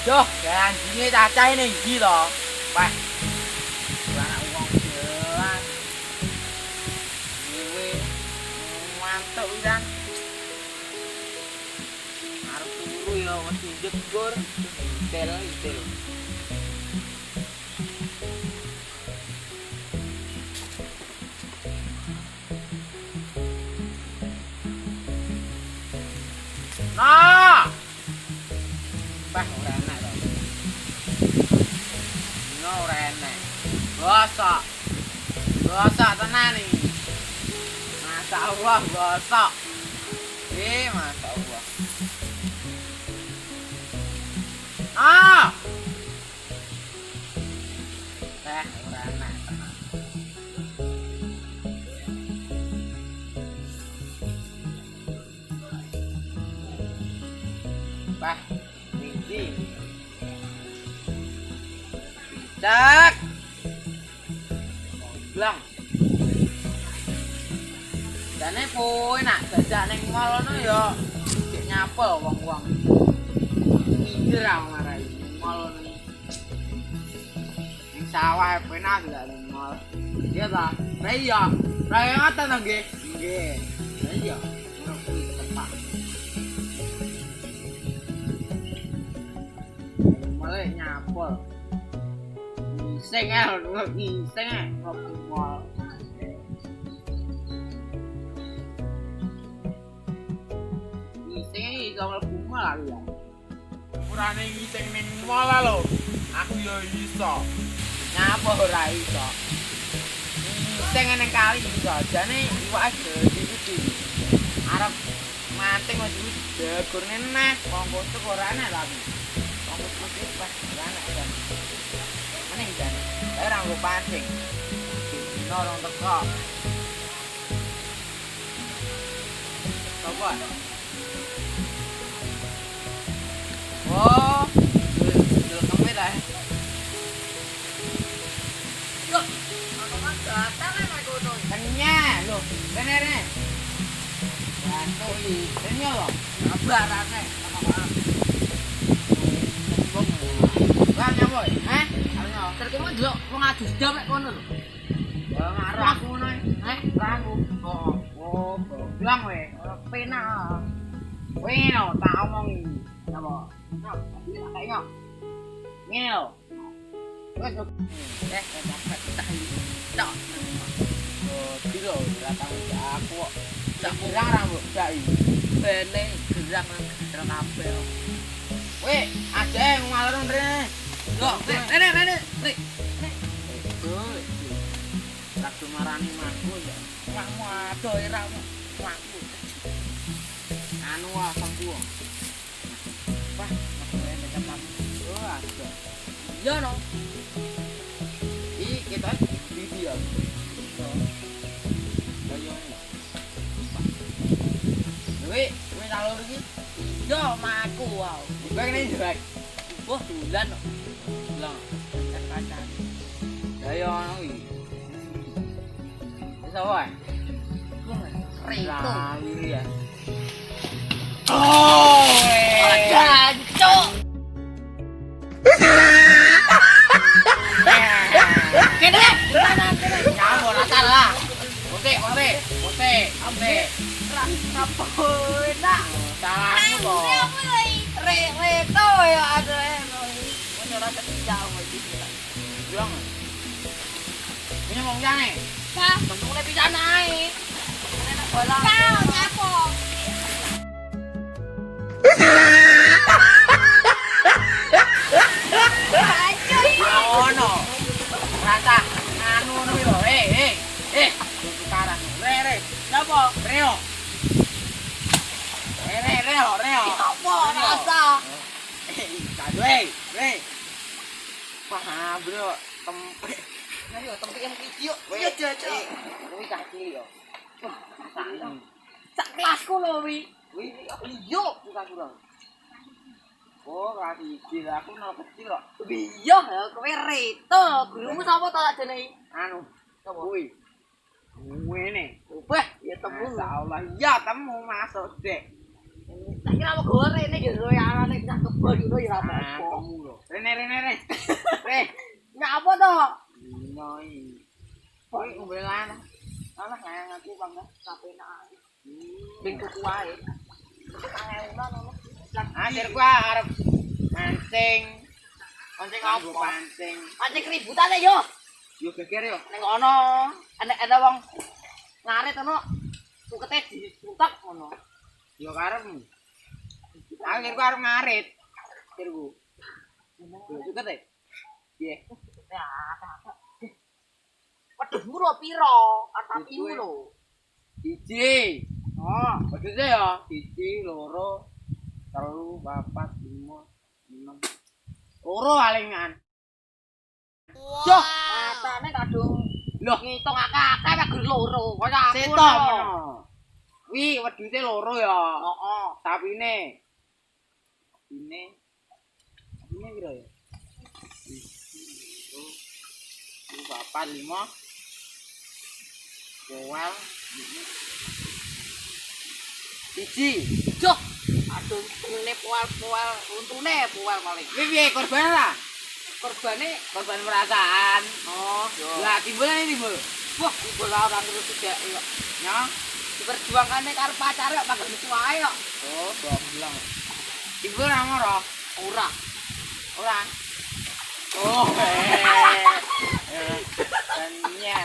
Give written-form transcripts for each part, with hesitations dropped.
Duh, anjingnya cacah ini gila. Wah, anak uang jelas. Gue mantap kan. Harus turu ya, mesti jegur. Itel. Nah, bah ora enak to. No ora enak. Gosok tenan iki. Masa Allah gosok. Masa Allah. Ah. Ora enak tenan. Bah, ini. Cak. Bilang. Jane kowe nak dadak ning mall ngono ya cek nyapel wong-wong. Minder aku marai mall ngono. Ning sawah penak gak ning mall. Iya ta? Lah iya. Lah ngoten to nggih. Nggih. Lah iya. Ora kuwi tepak. Malah nyapel. Iseng kok mall. Iso mlebu mall ya. Ora ning iseng ning mall lho. Aku yo iso. Nyapa ora iso. Iseng ning kali iso. Jane iwake gede. Arep manting wis degurne neh. Wong kosok ora enak lagi. Wong kosok pas ora enak kan. Meneh jane. Ora nggo pancing. Nolong teko. Coba. Oh, dulu kami dah. Loh, apa datang kan aku tuh? Tanya, loh, rene. Bantu i, rene loh. Kabar rene, apa? Banyak boy, Halo, terkemo delok wong adu dam mek kono lho. Ya marah aku ngono, Ragu. Oh, bilang we, ora penak. Weh, tak omongi. Apa? Kayaknya ngel wes dapat tahu tak kilo datang ke aku tak kurang rambut cai bene gerak nang kabel weh aja ngalor rene yo rene waktu marani maku ya kamu ado iramu maku anu asam gua wah iya no kita video Wih nalur iki yo maku wow pengen jelek wah bulan no bilang kan pacar ayo ono iki wis apa Rito ya oh jancuk kene nyambo rasa lah oke apa enak salahmu kok Reto ya ada punya rasa jauh iki bilang punya wong jane bentuk le bisa naik enak bola nyapo ono rasa anu ngono lho sekarang re napa reo apa rasa kadwe re paham bro tempe ayo tempe yang video iya jajan kuwi kaki yo wah sak kelasku lho wi iya bukan kurang oh kaki iki aku nang kecil kok iya kowe Reto gurumu sapa to tak jenenge anu sapa kuwi ngene wah ya temu insyaallah iya temu masuk dek Tak kira mau goreng nih gitu ya anaknya bisa kebal gitu ya apa? Kamu lo. Rene. Ngapa toh? Noi. Koi umbelan. Alah ngayang aku bangga. Sampai nak. Bingku kuai. Akhir gua arep mancing. Mancing apa? Mancing. Mancing keributan yo. Yo geger yo. Ning ono ada wong ngarit ono sukete disuntak ngono. Yo karep. Akhir gua arep ngarit. Akhir gua. Yo suket e. Piye? Ya, wedhusmu lho piro? Atapimu lho. Siji. Oh, Wedhuse ya, 1, 2, 3, 4, 5, 6. Loro alingan. yo, matane kadung Loh, ngitung akeh-akeh wek gur loro. Kaya aku. seto ngono. Wi wedhuse loro ya. Heeh. Sapine piro ya? 1, 2, 4, 5. Well, siji. Joh, aduh ngene pual-pual, untune pual paling. Piye korban lah? Korbane Korban perasaan. oh, yo. Lah timbulan ini timbul. Wah, ibu lah orang terus tidak yo. Ya. Diperjuangkannya karo pacare kok panggon metu ae kok. Oh, bilang. Timbul nang ora? Ora. Ora. Oh, tanya.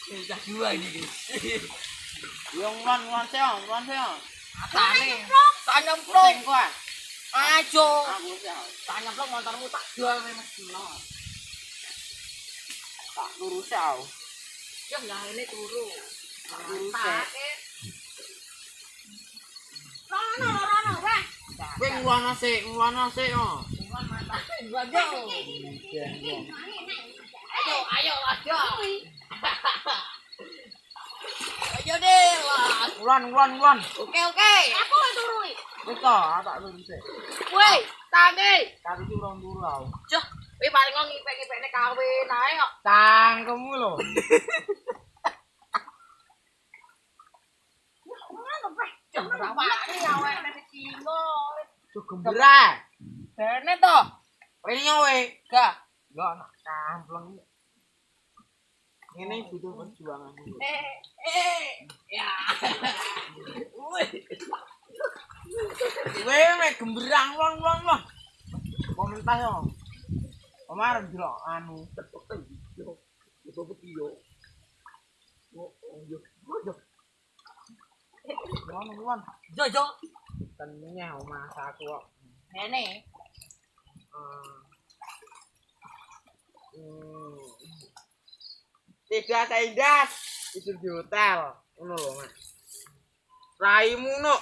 Udah dua ini, guys. Yang lan seong. Atane. Tak nyemplung. Pusing gua. Ajo. Aku seong. Tak nyemplung motormu tak jual mesno. Tak lurus seong. Ya enggak ini turu. Turu, Tak. Cek. Rono, weh. Kowe ngulana sik oh. Cuman matane aja. Ayo. Ayo deh, lah. Ngulan. Oke. Aku wis turu. Wis to, tak lurus sik. Woi, tangi. Tapi iki urung turu aku. Joh, kowe paling kok ngipek-ngipekne kawin ae kok. Cangkemmu lho. Gembira. Bene to. Ini nyowe. Gak. Enggak nak kampleng. Ngene butuh perjuangan. Ya. Kowe mek gemberang wong. Komentar yo. Omar ndelok anu tepuk yo. Tepuk yo. Yo. Nuwun. Jo. Tentunya omah aku kok. Bene. Tidak indah tidur di hotel ngono lho Mas. Raimu no.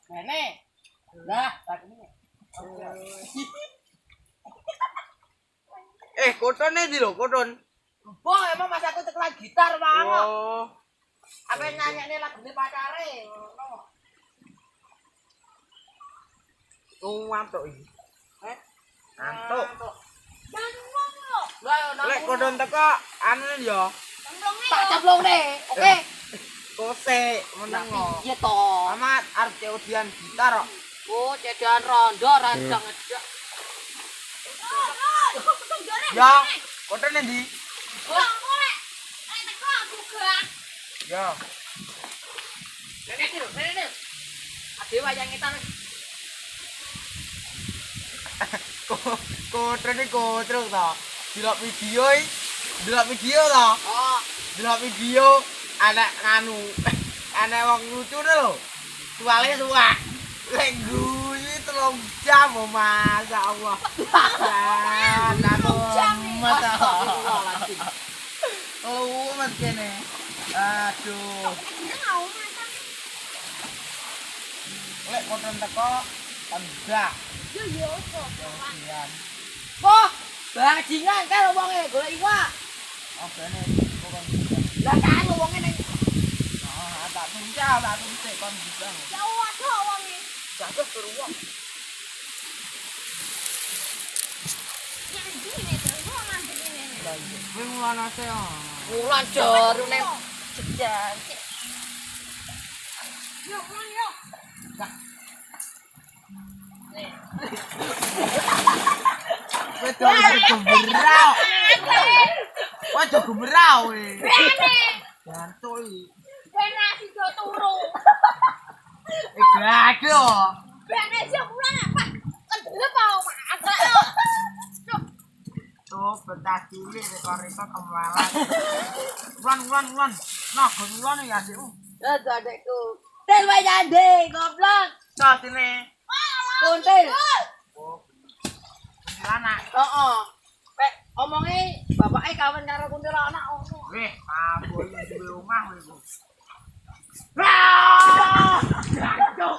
Bene. Lah, tak ini. Kotone ndi lho, koton. Boh, emang mas aku tekelan gitar banget. Oh. Apa nyanyi lagune pacare ngono. Ngantuk iki. Ngantuk. Jangan lo. Lah, Lek koton teko anu yo. tak cemplung deh. Oke. Kose meneng kok. Iya to. Amat arep cedian gitar kok. Oh, cedan rondo rajang ngejak. Ya, kotone ndi? Wah, boleh. Teko aku gerak. Ya. Rene. Ade wayang ngetan. Kotone kotruk to. Delok video to. Oh, Delok video anak nganu. Anak wong lucu lho. Tuale suwak. Lek guyu 3 jam oh masyaallah. Ya, aku mata. Oh, mas kene. Aduh. Lek koton teko tembak. yo kok. Wah, bajingan kan wonge golek iwak. Oh, kene kokon. Lah kan wonge ning Oh, tak tuncak kon bisa. ya waduh wonge. Jatuh beruang. Kowe mulane sih. Wulan jero ning jejan. Yuk, mulai yuk. Kowe gemerau. Kowe aja gemerau kowe. Bene. Jantung iki. Bene sido turu. Gado. Bene sing mulai apa? Kedele apa agak yo. Tuh betah cilik rekor-rekor kemalan. Ulan. Nah, gulan ya adikmu. Ya adekku. Tel wae nyande, goblok. Nah, sini. Kuntil. Oh. Anak. Heeh. Pek omonge bapake kawan karo kuntil anak ono. Weh, aku iki duwe omah kowe. Ah! Jancuk.